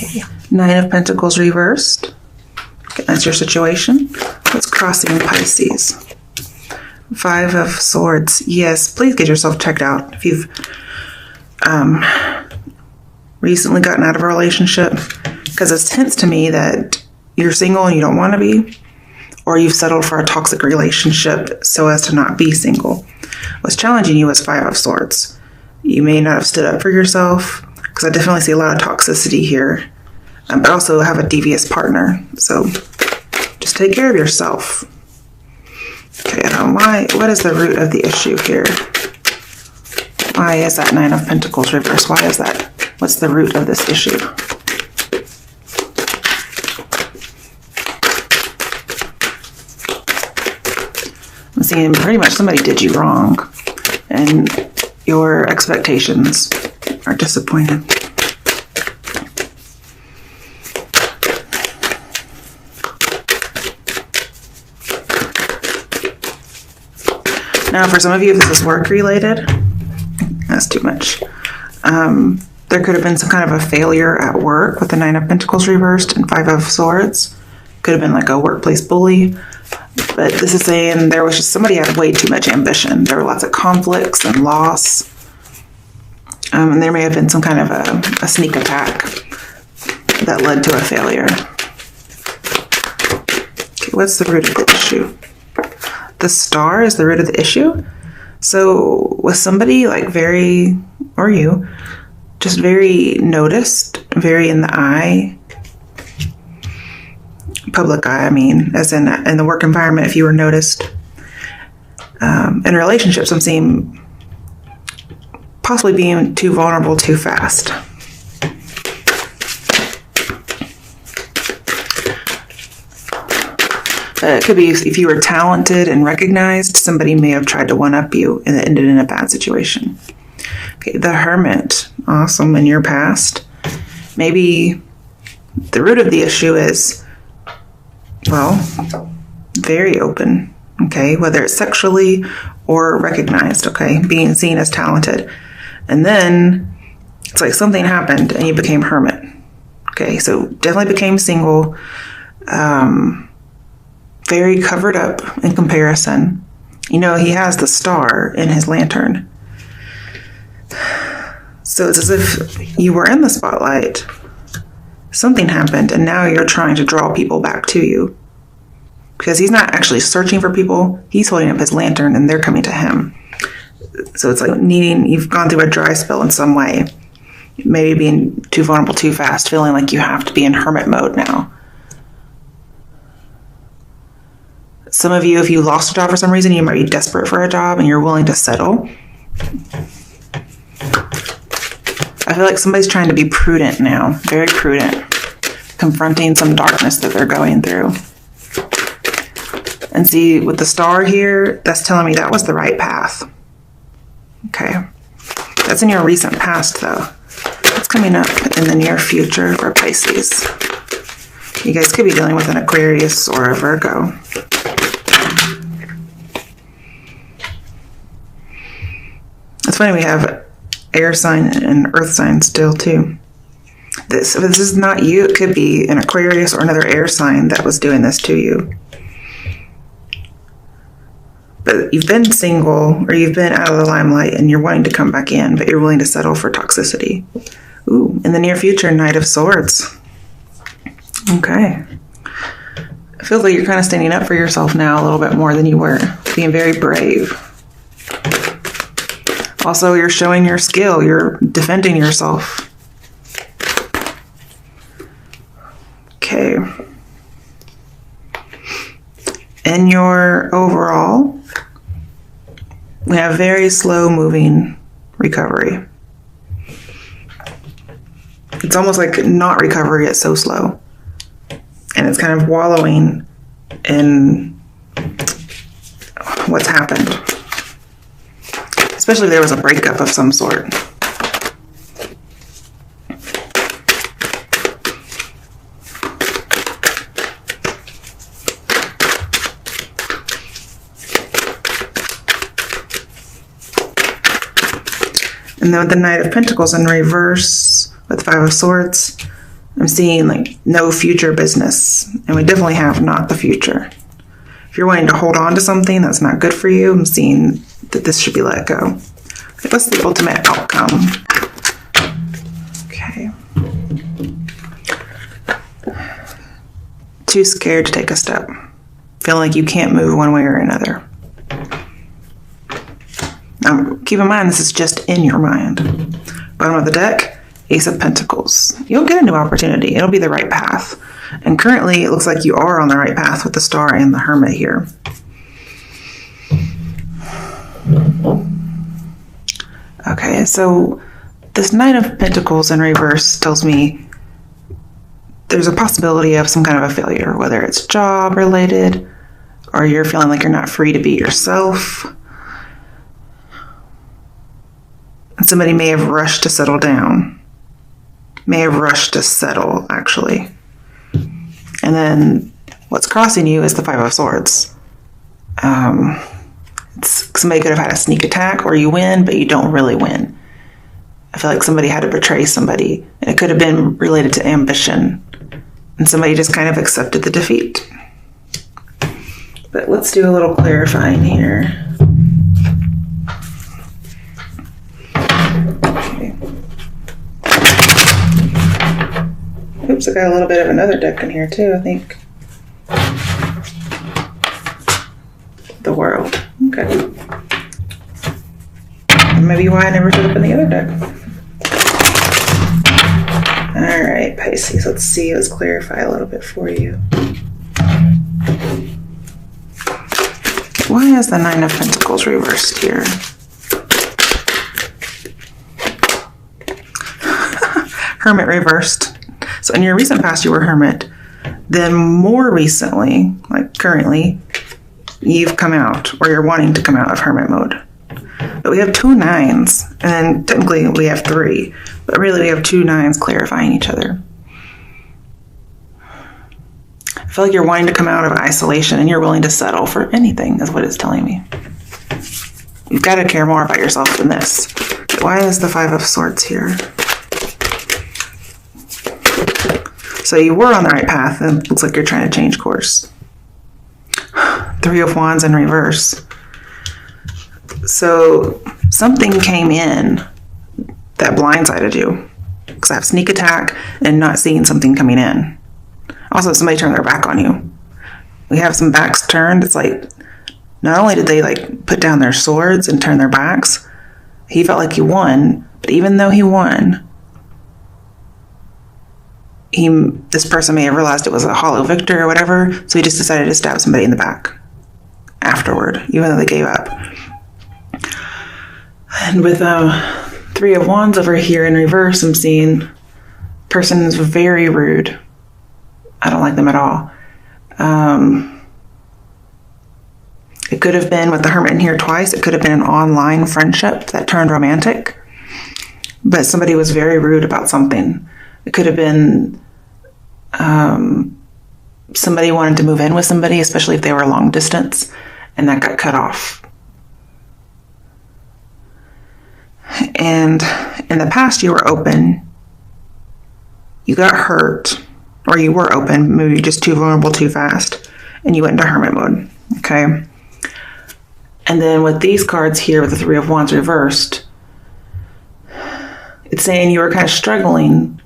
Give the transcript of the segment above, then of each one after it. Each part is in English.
Okay. Nine of Pentacles reversed. Okay, that's your situation. What's crossing Pisces? Five of Swords. Yes, please get yourself checked out. If you've recently gotten out of a relationship, because it hints to me that you're single and you don't want to be, or you've settled for a toxic relationship so as to not be single. What's challenging you is Five of Swords. You may not have stood up for yourself, because I definitely see a lot of toxicity here, but also have a devious partner. So just take care of yourself. Okay, what is the root of the issue here? Why is that Nine of Pentacles reversed? Why is that? What's the root of this issue? I'm seeing pretty much somebody did you wrong, and your expectations are disappointed. Now, for some of you, if this is work related, that's too much. There could have been some kind of a failure at work with the Nine of Pentacles reversed and Five of Swords. Could have been like a workplace bully. But this is saying there was just somebody had way too much ambition. There were lots of conflicts and loss. And there may have been some kind of a sneak attack that led to a failure. Okay, what's the root of the issue? The Star is the root of the issue. So was somebody like very, or you, just very noticed, very in the eye, public eye, I mean, as in the work environment, if you were noticed. In relationships, I'm seeing possibly being too vulnerable too fast. It could be if you were talented and recognized, somebody may have tried to one-up you and it ended in a bad situation. Okay, the Hermit, awesome, in your past. Maybe the root of the issue is, well, very open, okay, whether it's sexually or recognized, okay, being seen as talented. And then it's like something happened and you became hermit. Okay, so definitely became single, very covered up in comparison. You know, he has the star in his lantern. So it's as if you were in the spotlight, something happened, and now you're trying to draw people back to you. Because he's not actually searching for people, he's holding up his lantern and they're coming to him. So it's like you've gone through a dry spell in some way. Maybe being too vulnerable too fast, feeling like you have to be in hermit mode now. Some of you, if you lost a job for some reason, you might be desperate for a job and you're willing to settle. I feel like somebody's trying to be prudent now, very prudent, confronting some darkness that they're going through. And see, with the star here, that's telling me that was the right path. Okay. That's in your recent past, though. It's coming up in the near future for Pisces. You guys could be dealing with an Aquarius or a Virgo. It's funny, we have air sign and earth sign still, too. If this is not you, it could be an Aquarius or another air sign that was doing this to you. But you've been single or you've been out of the limelight and you're wanting to come back in, but you're willing to settle for toxicity. Ooh, in the near future, Knight of Swords. Okay. It feels like you're kind of standing up for yourself now a little bit more than you were, being very brave. Also, you're showing your skill. You're defending yourself. Okay. In your overall, we have very slow moving recovery. It's almost like not recovery, it's so slow. And it's kind of wallowing in what's happened. Especially if there was a breakup of some sort. And then with the Knight of Pentacles in reverse with Five of Swords, I'm seeing like no future business, and we definitely have not the future. If you're wanting to hold on to something that's not good for you, I'm seeing that this should be let go. What's the ultimate outcome? Okay. Too scared to take a step. Feeling like you can't move one way or another. Now, keep in mind, this is just in your mind. Bottom of the deck, Ace of Pentacles. You'll get a new opportunity. It'll be the right path. And currently, it looks like you are on the right path with the Star and the Hermit here. Okay, so this Knight of Pentacles in reverse tells me there's a possibility of some kind of a failure, whether it's job related or you're feeling like you're not free to be yourself. And somebody may have rushed to settle down. May have rushed to settle, actually. And then what's crossing you is the Five of Swords. Somebody could have had a sneak attack, or you win, but you don't really win. I feel like somebody had to betray somebody, and it could have been related to ambition. And somebody just kind of accepted the defeat. But let's do a little clarifying here. Okay. Oops, I got a little bit of another deck in here too, I think. The World. Okay. Maybe why I never showed up in the other deck. Alright, Pisces, let's see. Let's clarify a little bit for you. Why is the Nine of Pentacles reversed here? Hermit reversed. So in your recent past, you were Hermit. Then more recently, like currently, you've come out, or you're wanting to come out of Hermit mode. But we have 2 nines, and technically we have 3. But really we have 2 nines clarifying each other. I feel like you're wanting to come out of isolation, and you're willing to settle for anything, is what it's telling me. You've got to care more about yourself than this. Why is the Five of Swords here? So you were on the right path, and it looks like you're trying to change course. 3 of Wands in reverse. So something came in that blindsided you. Because I have sneak attack and not seeing something coming in. Also, somebody turned their back on you. We have some backs turned. It's like, not only did they like put down their swords and turn their backs, he felt like he won. But even though he won, this person may have realized it was a hollow victory or whatever, so he just decided to stab somebody in the back afterward, even though they gave up. And with 3 of Wands over here in reverse, I'm seeing person is very rude. I don't like them at all. It could have been with the Hermit in here twice. It could have been an online friendship that turned romantic. But somebody was very rude about something. It could have been somebody wanted to move in with somebody, especially if they were long distance, and that got cut off. And in the past, you were open. You got hurt, or you were open, maybe just too vulnerable too fast, and you went into Hermit mode, okay? And then with these cards here, with the 3 of Wands reversed, it's saying you were kind of struggling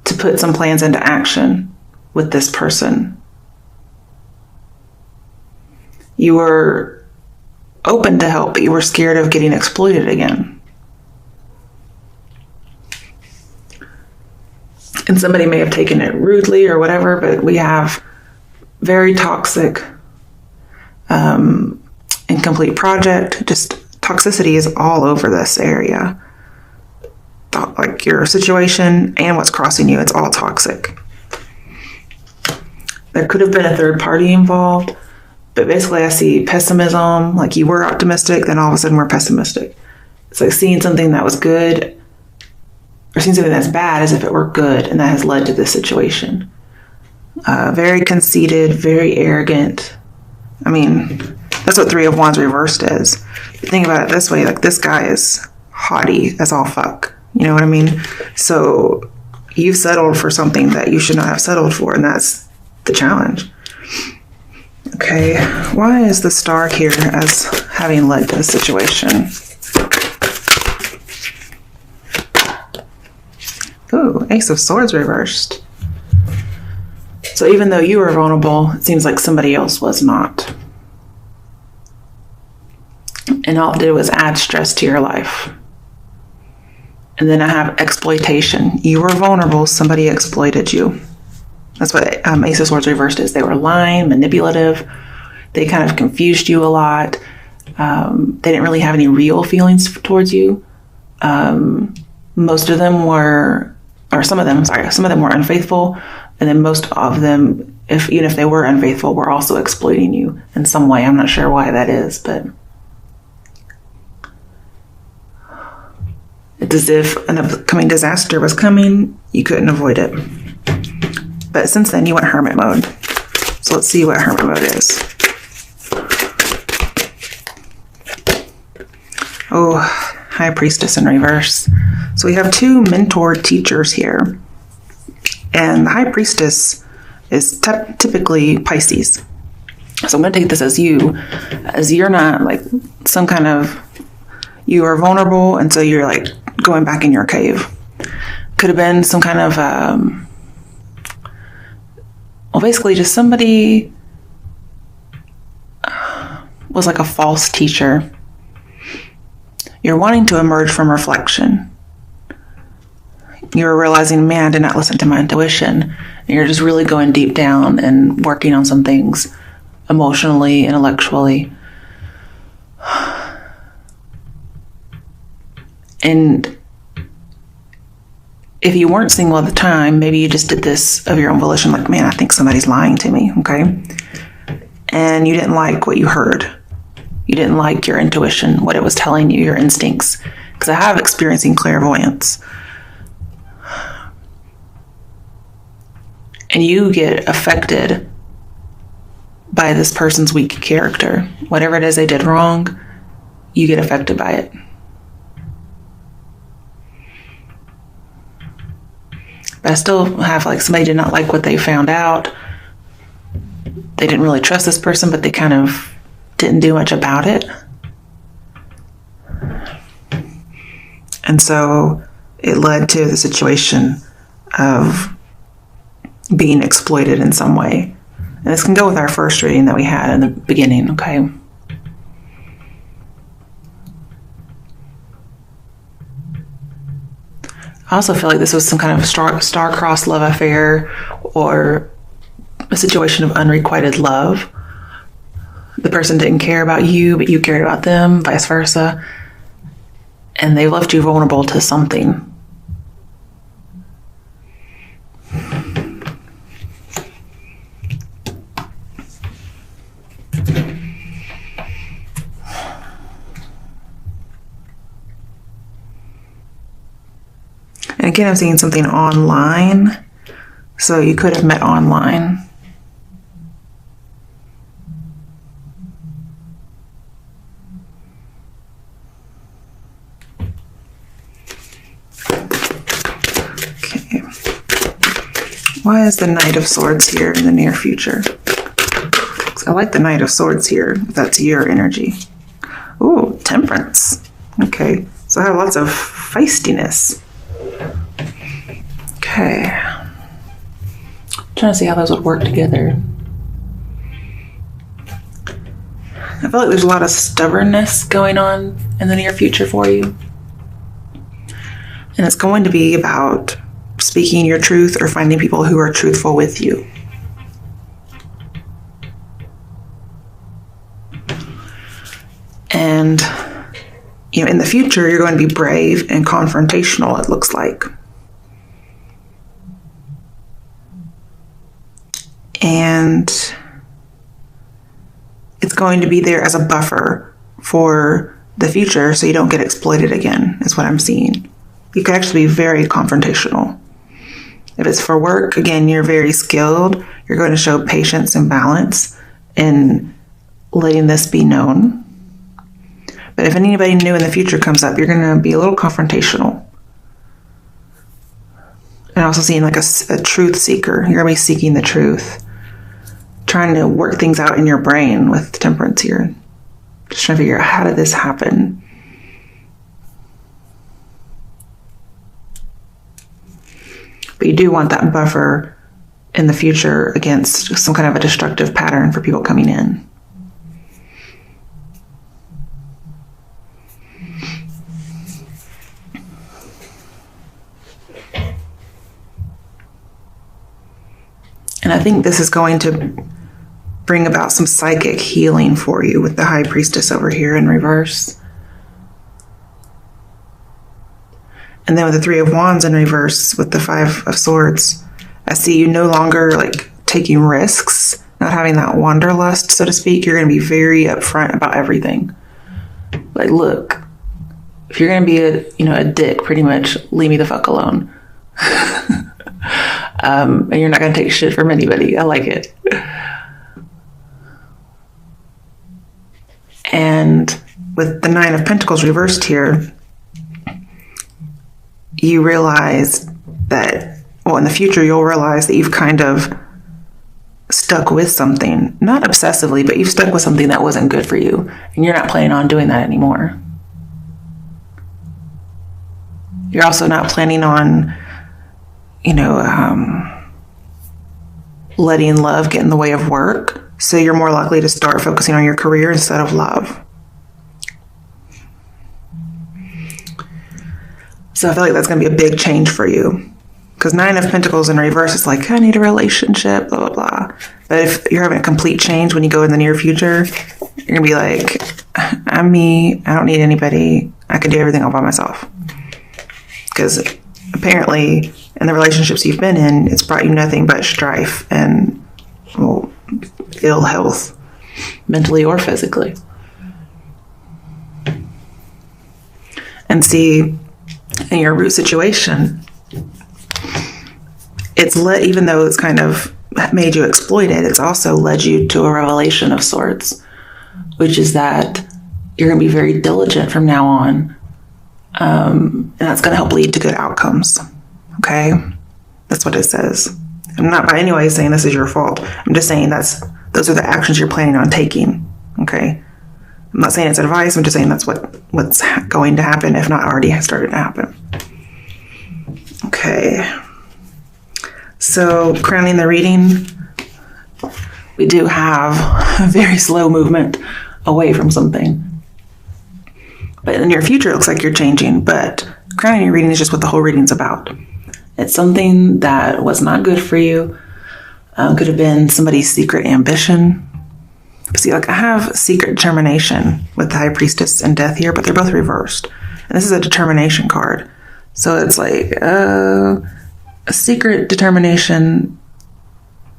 to put some plans into action with this person. You were open to help, but you were scared of getting exploited again. And somebody may have taken it rudely or whatever, but we have very toxic, incomplete project. Just toxicity is all over this area. Like your situation and what's crossing you, it's all toxic. There could have been a third party involved, but basically I see pessimism, like you were optimistic, then all of a sudden we're pessimistic. It's like seeing something that was good or seeing something that's bad as if it were good, and that has led to this situation. Very conceited, very arrogant. I mean, that's what 3 of Wands reversed is. Think about it this way, like this guy is haughty as all fuck. You know what I mean? So You've settled for something that you should not have settled for, and that's the challenge. Okay, why is the Star here as having led to the situation? Ooh, Ace of Swords reversed. So even though you were vulnerable, it seems like somebody else was not. And all it did was add stress to your life. And then I have exploitation. You were vulnerable, somebody exploited you. That's what Ace of Swords reversed is. They were lying, manipulative. They kind of confused you a lot. They didn't really have any real feelings towards you. Most of them were, or some of them were unfaithful. And then most of them, even if they were unfaithful, were also exploiting you in some way. I'm not sure why that is, but it's as if an upcoming disaster was coming. You couldn't avoid it. But since then, you went hermit mode. So let's see what hermit mode is. Oh, High Priestess in reverse. So we have two mentor teachers here. And the High Priestess is typically Pisces. So I'm going to take this as you're not like some kind of, you are vulnerable, and so you're like going back in your cave. Could have been some kind of, basically just somebody was like a false teacher. You're wanting to emerge from reflection. You're realizing, man, I did not listen to my intuition. And you're just really going deep down and working on some things emotionally, intellectually. And if you weren't single at the time, maybe you just did this of your own volition, like, man, I think somebody's lying to me, okay? And you didn't like what you heard. You didn't like your intuition, what it was telling you, your instincts. Because I have experiencing clairvoyance. And you get affected by this person's weak character. Whatever it is they did wrong, you get affected by it. But I still have like somebody did not like what they found out. They didn't really trust this person, but they kind of didn't do much about it. And so it led to the situation of being exploited in some way. And this can go with our first reading that we had in the beginning, okay? I also feel like this was some kind of star-crossed love affair or a situation of unrequited love. The person didn't care about you, but you cared about them, vice versa. And they left you vulnerable to something. And again, I'm seeing something online. So you could have met online. Okay. Why is the Knight of Swords here in the near future? I like the Knight of Swords here, if that's your energy. Ooh, Temperance. Okay, so I have lots of feistiness. Okay. Trying to see how those would work together. I feel like there's a lot of stubbornness going on in the near future for you. And it's going to be about speaking your truth or finding people who are truthful with you. And, in the future, you're going to be brave and confrontational, it looks like. And it's going to be there as a buffer for the future so you don't get exploited again, is what I'm seeing. You could actually be very confrontational. If it's for work, again, you're very skilled. You're going to show patience and balance in letting this be known. But if anybody new in the future comes up, you're going to be a little confrontational. And also seeing like a truth seeker. You're going to be seeking the truth. Trying to work things out in your brain with temperance here. Just trying to figure out, how did this happen? But you do want that buffer in the future against some kind of a destructive pattern for people coming in. And I think this is going to bring about some psychic healing for you with the High Priestess over here in reverse. And then with the Three of Wands in reverse with the Five of Swords, I see you no longer like taking risks, not having that wanderlust, so to speak. You're going to be very upfront about everything. Like, look, if you're going to be a dick, pretty much, leave me the fuck alone. And you're not going to take shit from anybody. I like it. And with the Nine of Pentacles reversed here, you realize that, well, in the future, you'll realize that you've kind of stuck with something, not obsessively, but you've stuck with something that wasn't good for you. And you're not planning on doing that anymore. You're also not planning on, letting love get in the way of work. So you're more likely to start focusing on your career instead of love. So I feel like that's going to be a big change for you. Because Nine of Pentacles in reverse is like, I need a relationship, blah, blah, blah. But if you're having a complete change when you go in the near future, you're going to be like, I'm me. I don't need anybody. I can do everything all by myself. Because apparently in the relationships you've been in, it's brought you nothing but strife and, well, ill health, mentally or physically. And see, in your root situation, even though it's kind of made you exploit it, it's also led you to a revelation of sorts, which is that you're going to be very diligent from now on. And that's going to help lead to good outcomes. Okay? That's what it says. I'm not by any way saying this is your fault. I'm just saying those are the actions you're planning on taking. Okay? I'm not saying it's advice. I'm just saying that's what's going to happen, if not already has started to happen. Okay. So, crowning the reading, we do have a very slow movement away from something. But in the near future, it looks like you're changing. But crowning your reading is just what the whole reading's about. It's something that was not good for you. Could have been somebody's secret ambition. See, like I have secret determination with the High Priestess and Death here, but they're both reversed. And this is a determination card. So it's like a secret determination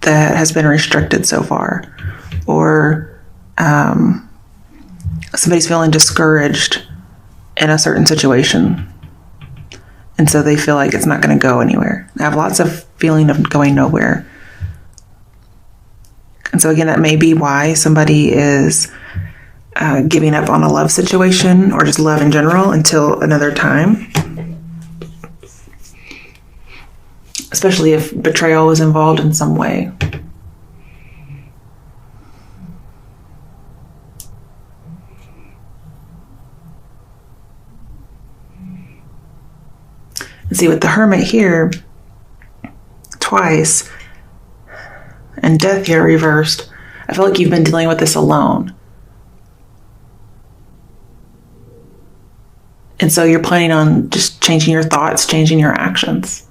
that has been restricted so far. Or somebody's feeling discouraged in a certain situation. And so they feel like it's not going to go anywhere. They have lots of feeling of going nowhere. And so again, that may be why somebody is giving up on a love situation or just love in general until another time. Especially if betrayal was involved in some way. And see, with the Hermit here, twice, and Death here reversed, I feel like you've been dealing with this alone. And so you're planning on just changing your thoughts, changing your actions.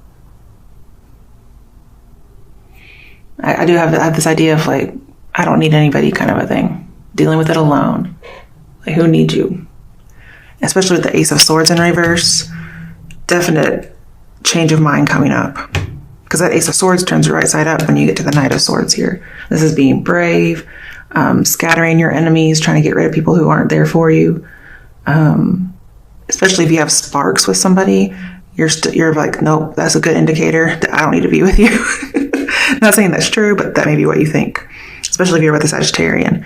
I do have this idea of like, I don't need anybody kind of a thing. Dealing with it alone. Like, who needs you? Especially with the Ace of Swords in reverse. Definite change of mind coming up. Because that Ace of Swords turns right side up when you get to the Knight of Swords here. This is being brave, scattering your enemies, trying to get rid of people who aren't there for you. Especially if you have sparks with somebody, you're like, nope, that's a good indicator that I don't need to be with you. Not saying that's true, but that may be what you think. Especially if you're with a Sagittarian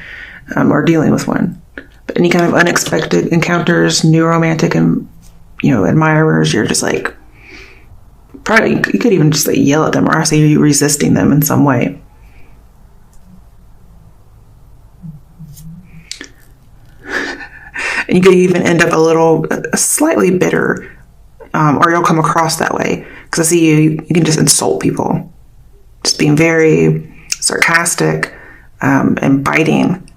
or dealing with one. But any kind of unexpected encounters, new romantic and admirers, you're just like probably you could even just like yell at them, or I see you resisting them in some way. And you could even end up slightly bitter, or you'll come across that way. Because I see you can just insult people. Just being very sarcastic and biting.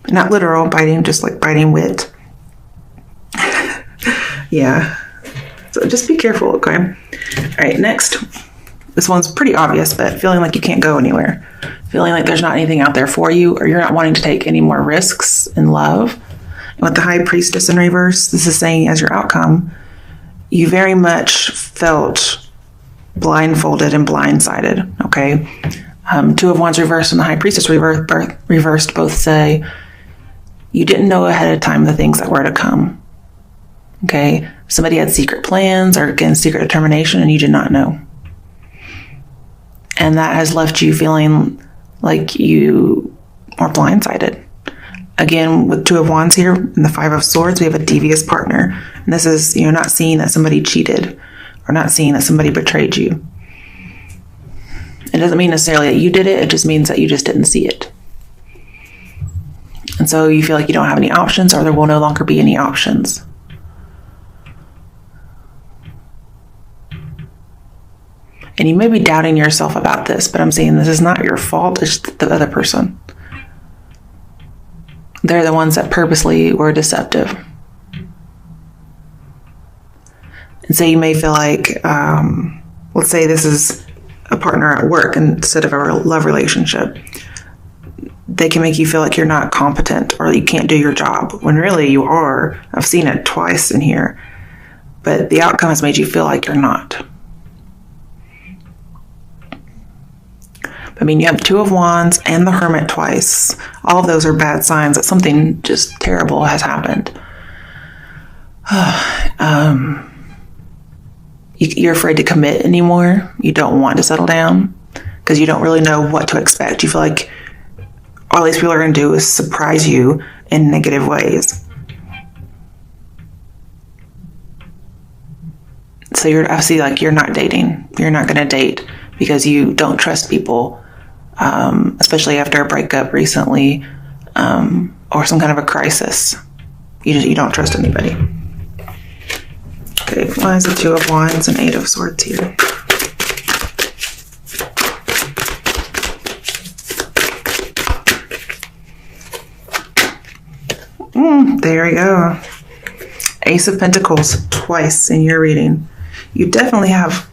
Not literal biting, just like biting wit. Yeah. So just be careful, okay? All right, next. This one's pretty obvious, but feeling like you can't go anywhere. Feeling like there's not anything out there for you, or you're not wanting to take any more risks in love. And with the High Priestess in reverse, this is saying as your outcome, you very much felt blindfolded and blindsided, okay? Two of Wands reversed and the High Priestess reversed both say you didn't know ahead of time the things that were to come, okay? Somebody had secret plans or, again, secret determination, and you did not know. And that has left you feeling like you are blindsided. Again, with Two of Wands here and the Five of Swords, we have a devious partner. And this is, not seeing that somebody cheated or not seeing that somebody betrayed you. It doesn't mean necessarily that you did it. It just means that you just didn't see it. And so you feel like you don't have any options, or there will no longer be any options. And you may be doubting yourself about this, but I'm saying this is not your fault. It's the other person. They're the ones that purposely were deceptive. And so you may feel like, let's say this is a partner at work instead of a love relationship. They can make you feel like you're not competent or you can't do your job, when really you are. I've seen it twice in here. But the outcome has made you feel like you're not. I mean, you have Two of Wands and the Hermit twice. All of those are bad signs that something just terrible has happened. You're afraid to commit anymore. You don't want to settle down because you don't really know what to expect. You feel like all these people are going to do is surprise you in negative ways. So I see like you're not dating. You're not going to date because you don't trust people. Especially after a breakup recently, or some kind of a crisis. You don't trust anybody. Okay, why is the Two of Wands and Eight of Swords here? There we go. Ace of Pentacles twice in your reading. You definitely have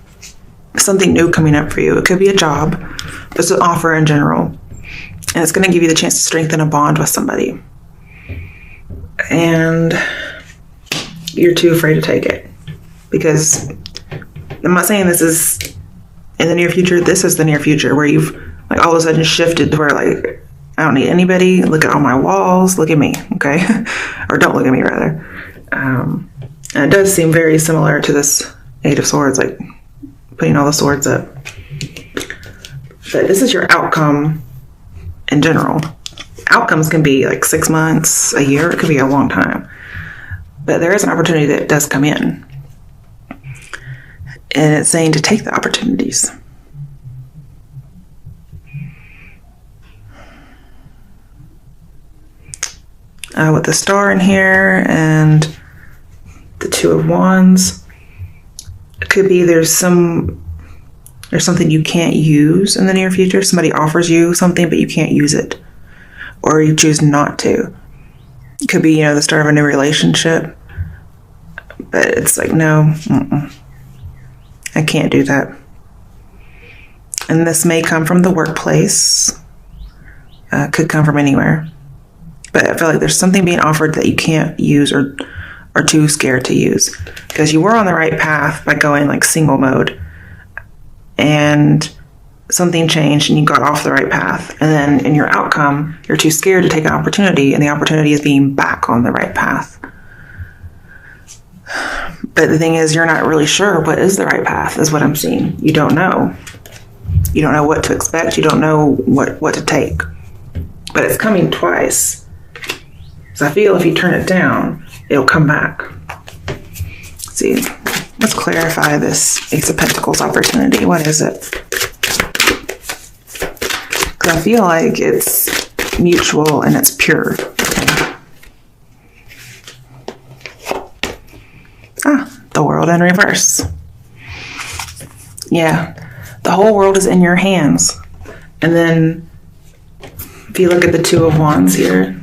something new coming up for you. It could be a job. It's an offer in general. And it's going to give you the chance to strengthen a bond with somebody. And you're too afraid to take it. Because I'm not saying this is in the near future. This is the near future where you've like all of a sudden shifted to where like, I don't need anybody. Look at all my walls. Look at me. Okay. Or don't look at me rather. And it does seem very similar to this Eight of Swords, like putting all the swords up. But this is your outcome in general. Outcomes can be like 6 months, a year. It could be a long time. But there is an opportunity that does come in. And it's saying to take the opportunities. With the Star in here and the Two of Wands, it could be there's something you can't use in the near future. Somebody offers you something, but you can't use it. Or you choose not to. It could be, the start of a new relationship. But it's like, no, I can't do that. And this may come from the workplace. Could come from anywhere. But I feel like there's something being offered that you can't use or are too scared to use. Because you were on the right path by going like single mode. And something changed and you got off the right path. And then in your outcome, you're too scared to take an opportunity, and the opportunity is being back on the right path. But the thing is, you're not really sure what is the right path, is what I'm seeing. You don't know. You don't know what to expect. You don't know what to take. But it's coming twice. So I feel if you turn it down, it'll come back. Let's see. Let's clarify this Ace of Pentacles opportunity. What is it? Because I feel like it's mutual and it's pure. The World in reverse. Yeah, the whole world is in your hands. And then if you look at the Two of Wands here,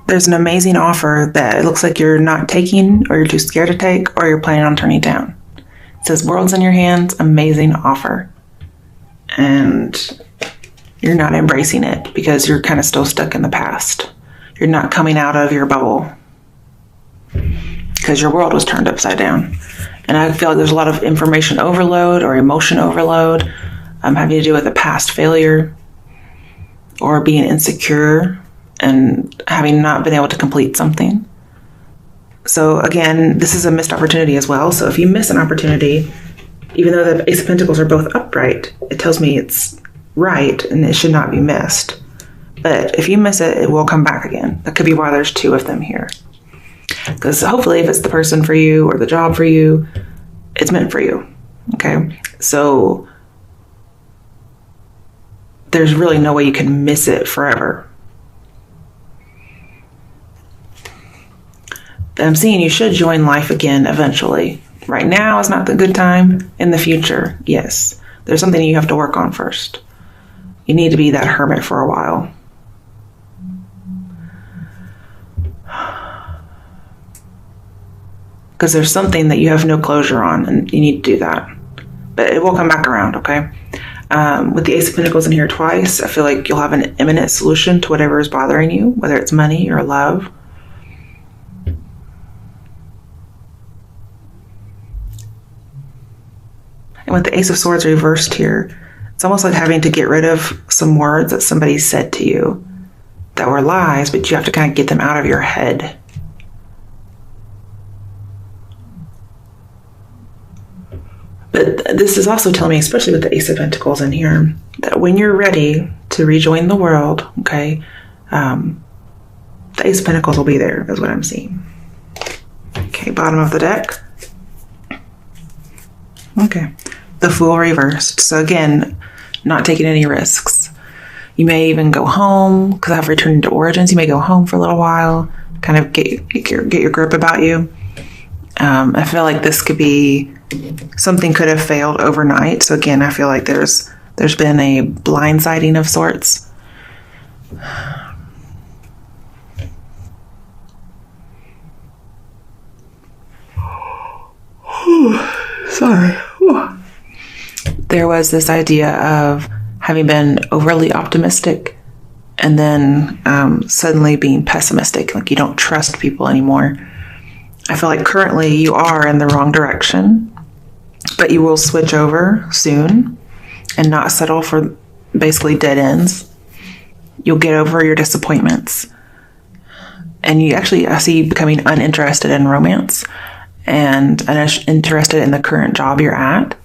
there's an amazing offer that it looks like you're not taking, or you're too scared to take, or you're planning on turning down. It says world's in your hands, amazing offer. And you're not embracing it because you're kind of still stuck in the past. You're not coming out of your bubble because your world was turned upside down. And I feel like there's a lot of information overload or emotion overload having to do with a past failure or being insecure and having not been able to complete something. So again, this is a missed opportunity as well. So if you miss an opportunity, even though the Ace of Pentacles are both upright, it tells me it's right and it should not be missed. But if you miss it, it will come back again. That could be why there's two of them here. Because hopefully if it's the person for you or the job for you, it's meant for you. Okay? So there's really no way you can miss it forever. But I'm seeing you should join life again eventually. Right now is not the good time. In the future, yes. There's something you have to work on first. You need to be that hermit for a while. Because there's something that you have no closure on, and you need to do that. But it will come back around, okay? With the Ace of Pentacles in here twice, I feel like you'll have an imminent solution to whatever is bothering you, whether it's money or love. And with the Ace of Swords reversed here, it's almost like having to get rid of some words that somebody said to you that were lies, but you have to kind of get them out of your head. But this is also telling me, especially with the Ace of Pentacles in here, that when you're ready to rejoin the world, okay, the Ace of Pentacles will be there, is what I'm seeing. Okay, bottom of the deck. Okay, the Fool reversed. So again, not taking any risks. You may even go home, because I have returned to origins. You may go home for a little while, kind of get your grip about you. I feel like this could be, something could have failed overnight. So again, I feel like there's been a blindsiding of sorts. Sorry. There was this idea of having been overly optimistic and then suddenly being pessimistic, like you don't trust people anymore. I feel like currently you are in the wrong direction, but you will switch over soon and not settle for basically dead ends. You'll get over your disappointments. And you actually, I see you becoming uninterested in romance and uninterested in the current job you're at.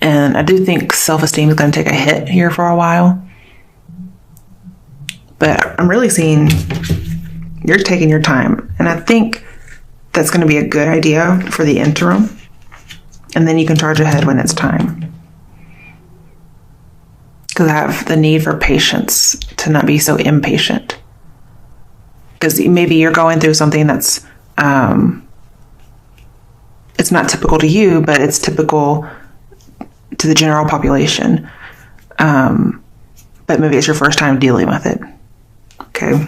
And I do think self-esteem is going to take a hit here for a while. But I'm really seeing you're taking your time. And I think that's going to be a good idea for the interim. And then you can charge ahead when it's time. Because I have the need for patience to not be so impatient. Because maybe you're going through something that's, it's not typical to you, but it's typical to the general population. But maybe it's your first time dealing with it. Okay.